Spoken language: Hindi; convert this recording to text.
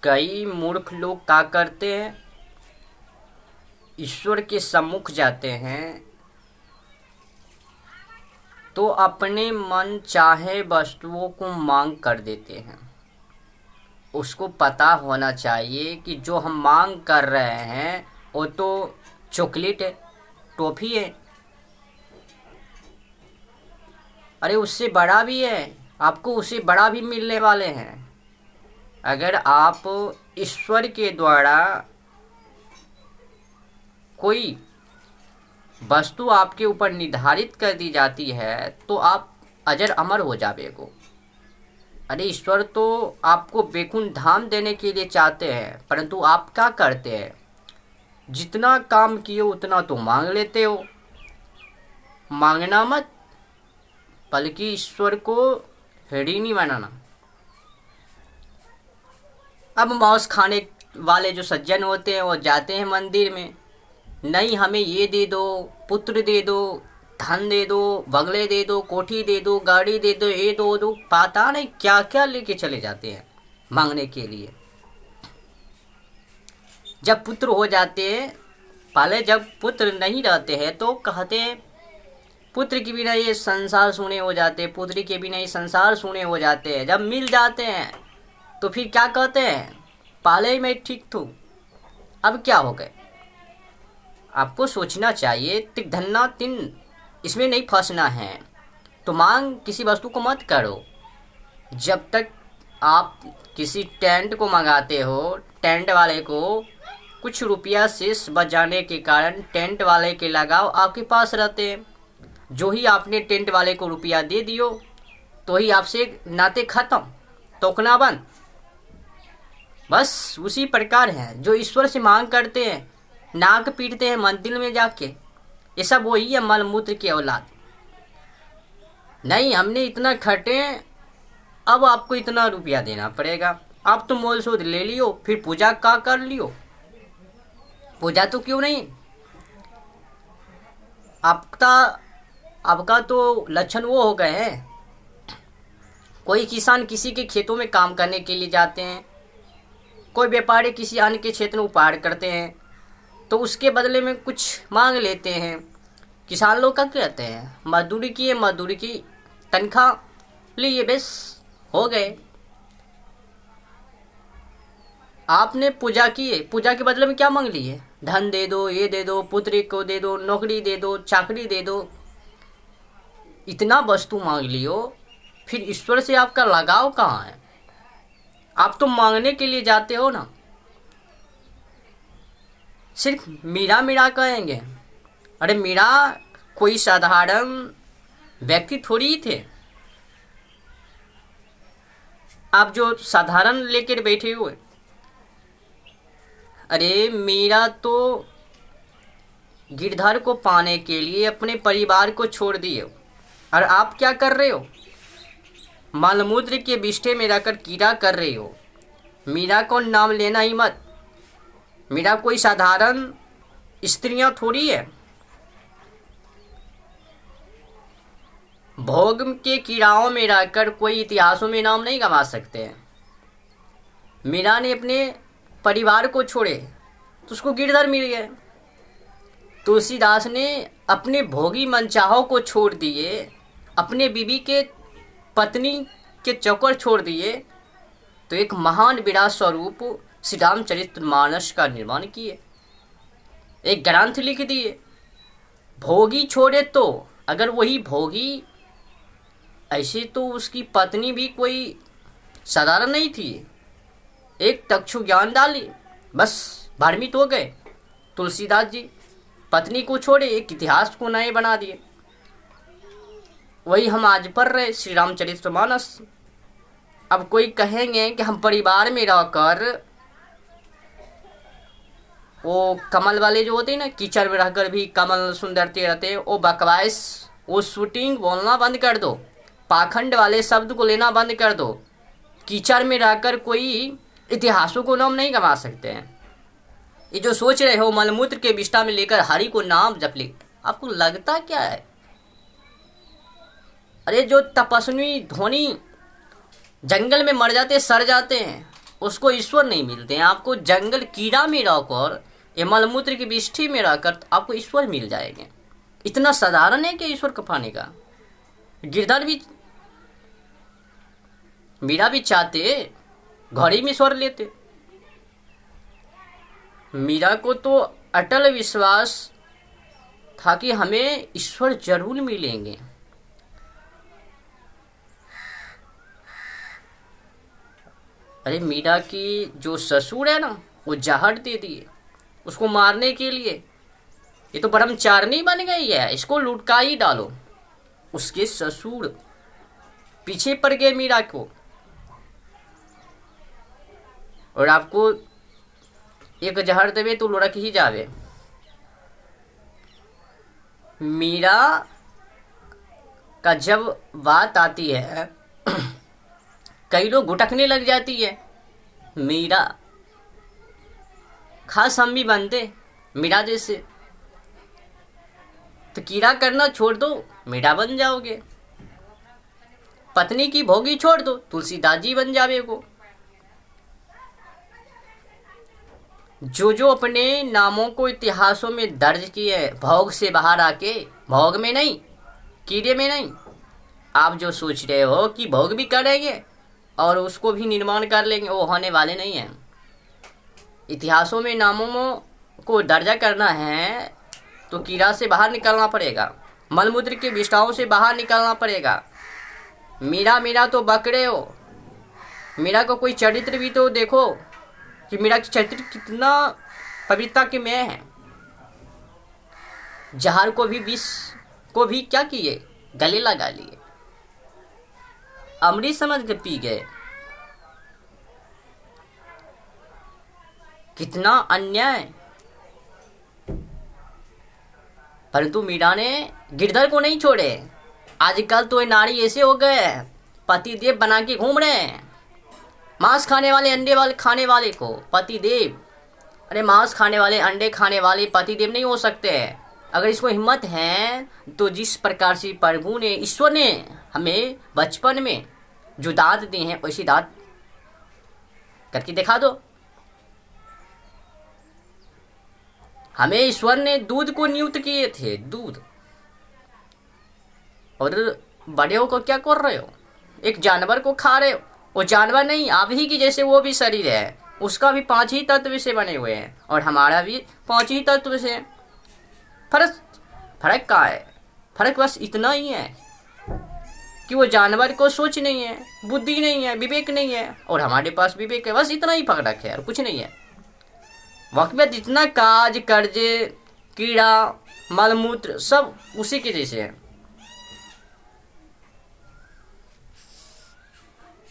कई मूर्ख लोग क्या करते हैं, ईश्वर के सम्मुख जाते हैं तो अपने मन चाहे वस्तुओं को मांग कर देते हैं। उसको पता होना चाहिए कि जो हम मांग कर रहे हैं वो तो चॉकलेट है, टॉफ़ी है, अरे उससे बड़ा भी है, आपको उससे बड़ा भी मिलने वाले हैं। अगर आप ईश्वर के द्वारा कोई वस्तु आपके ऊपर निर्धारित कर दी जाती है तो आप अजर अमर हो जावेगो। अरे ईश्वर तो आपको बेकुन धाम देने के लिए चाहते हैं, परंतु आप क्या करते हैं, जितना काम किए उतना तो मांग लेते हो। मांगना मत, बल्कि ईश्वर को ऋणी बनाना। अब मांस खाने वाले जो सज्जन होते हैं वो जाते हैं मंदिर में, नहीं हमें ये दे दो, पुत्र दे दो, धन दे दो, बंगले दे दो, कोठी दे दो, गाड़ी दे दो, ये दो, पता नहीं क्या क्या लेके चले जाते हैं मांगने के लिए। जब पुत्र हो जाते हैं, पहले जब पुत्र नहीं रहते हैं तो कहते हैं पुत्र के बिना ये संसार सूने हो जाते हैं, पुत्री के बिना ये संसार सूने हो जाते हैं। जब मिल जाते हैं तो फिर क्या कहते हैं, पहले ही मैं ठीक थू, अब क्या हो गए। आपको सोचना चाहिए, तिक धन्ना तिन इसमें नहीं फंसना है। तो मांग किसी वस्तु को मत करो। जब तक आप किसी टेंट को मंगाते हो, टेंट वाले को कुछ रुपया शेष बच जाने के कारण टेंट वाले के लगाव आपके पास रहते हैं। जो ही आपने टेंट वाले को रुपया दे दियो तो ही आपसे नाते खत्म, टोकना बंद। बस उसी प्रकार है जो ईश्वर से मांग करते हैं, नाक पीटते हैं मंदिर में जाके, ये सब वही है मलमूत्र की औलाद। नहीं हमने इतना खटे, अब आपको इतना रुपया देना पड़ेगा। आप तो मोल शोध ले लियो, फिर पूजा का कर लियो। पूजा तो क्यों नहीं, आपका तो लक्षण वो हो गए हैं। कोई किसान किसी के खेतों में काम करने के लिए जाते हैं, कोई व्यापारी किसी अन्य के क्षेत्र में व्यापार करते हैं तो उसके बदले में कुछ मांग लेते हैं। किसान लोग क्या कहते हैं, मजदूरी किए, मजदूरी की तनख्वाह लिए, बस हो गए। आपने पूजा की, पूजा के बदले में क्या मांग लिए, धन दे दो, ये दे दो, पुत्री को दे दो, नौकरी दे दो, चाकरी दे दो, इतना वस्तु मांग लियो, फिर ईश्वर से आपका लगाव कहाँ है। आप तो मांगने के लिए जाते हो ना। सिर्फ मीरा मीरा कहेंगे, अरे मीरा कोई साधारण व्यक्ति थोड़ी ही थे। आप जो साधारण लेकर बैठे हुए, अरे मीरा तो गिरधर को पाने के लिए अपने परिवार को छोड़ दिए, और आप क्या कर रहे हो, मलमूत्र के बिष्ठे में रहकर कीड़ा कर रहे हो। मीरा को नाम लेना ही मत। मीरा कोई साधारण स्त्रियां थोड़ी है। भोग के कीड़ाओं में रहकर कोई इतिहासों में नाम नहीं कमा सकते हैं। मीरा ने अपने परिवार को छोड़े तो उसको गिरधर मिल गए। तुलसीदास ने अपने भोगी मनचाहों को छोड़ दिए, अपने बीबी के पत्नी के चौकर छोड़ दिए, तो एक महान विराट स्वरूप श्री रामचरितमानस का निर्माण किए, एक ग्रंथ लिख दिए। भोगी छोड़े तो अगर वही भोगी, ऐसे तो उसकी पत्नी भी कोई साधारण नहीं थी, एक तक्षु ज्ञान डाली, बस भ्रमित हो गए। तुलसीदास जी पत्नी को छोड़े, एक इतिहास को नए बना दिए। वही हम आज पढ़ रहे श्री रामचरितमानस। अब कोई कहेंगे कि हम परिवार में रहकर, वो कमल वाले जो होते हैं ना, कीचड़ में रहकर भी कमल सुंदरते रहते हैं, वो बकवास, वो शूटिंग बोलना बंद कर दो, पाखंड वाले शब्द को लेना बंद कर दो। कीचड़ में रहकर कोई इतिहासों को नाम नहीं कमा सकते हैं। ये जो सोच रहे हो मलमूत्र के बिष्ठा में लेकर हरि को नाम जप ले, आपको लगता क्या है। अरे जो तपस्वी धोनी जंगल में मर जाते, सड़ जाते हैं, उसको ईश्वर नहीं मिलते हैं। आपको जंगल कीड़ा में रहकर, ये मलमूत्र की विष्ठि में रहकर आपको ईश्वर मिल जाएंगे। इतना साधारण है कि ईश्वर को पाने का। गिरधर भी, मीरा भी चाहते घड़ी में स्वर लेते। मीरा को तो अटल विश्वास था कि हमें ईश्वर जरूर मिलेंगे। अरे मीरा की जो ससुर है ना, वो जहर दे दिए उसको मारने के लिए। ये तो ब्रह्मचारिणी बन गई है, इसको लुटका ही डालो। उसके ससुर पीछे पड़ गए मीरा को। और आपको एक जहर देवे तो लुढ़क ही जावे। मीरा का जब बात आती है कई लोग घुटकने लग जाती है। मीरा खास हम भी बनते मीरा जैसे, तो कीड़ा करना छोड़ दो, मीरा बन जाओगे। पत्नी की भोगी छोड़ दो, तुलसीदास जी बन जावे को। जो जो अपने नामों को इतिहासों में दर्ज किए, भोग से बाहर आके, भोग में नहीं, कीड़े में नहीं। आप जो सोच रहे हो कि भोग भी करेंगे और उसको भी निर्माण कर लेंगे, वो होने वाले नहीं हैं। इतिहासों में नामों को दर्जा करना है तो कीड़ा से बाहर निकलना पड़ेगा, मलमूत्र के विष्ठाओं से बाहर निकलना पड़ेगा। मीरा मीरा तो बकरे हो। मीरा को कोई चरित्र भी तो देखो कि मीरा की चरित्र कितना पवित्रता के में है। जहर को भी, विष को भी क्या किए, गले लगा लिए, अमृत समझ के पी गए। कितना अन्याय। परंतु मीरा ने गिरधर को नहीं छोड़े। आजकल तो ये नारी ऐसे हो गए, पतिदेव बना के घूम रहे हैं। मांस खाने वाले, अंडे वाले खाने वाले को पतिदेव। अरे मांस खाने वाले, अंडे खाने वाले पतिदेव नहीं हो सकते। अगर इसको हिम्मत है तो जिस प्रकार से प्रभु ने, ईश्वर ने हमें बचपन में जो दांत दिए हैं वैसी दांत करके दिखा दो। हमें ईश्वर ने दूध को नियुक्त किए थे, दूध। और बड़े हो को क्या कर रहे हो, एक जानवर को खा रहे हो। वो जानवर नहीं, आप ही की जैसे वो भी शरीर है, उसका भी 5 ही तत्व से बने हुए हैं और हमारा भी 5 ही तत्व से। फर्क कहाँ है? फर्क बस इतना ही है कि वो जानवर को सोच नहीं है, बुद्धि नहीं है, विवेक नहीं है, और हमारे पास विवेक है। बस इतना ही फर्क है और कुछ नहीं है। वक्त में जितना काज कर्जे, कीड़ा, मलमूत्र सब उसी के जैसे है।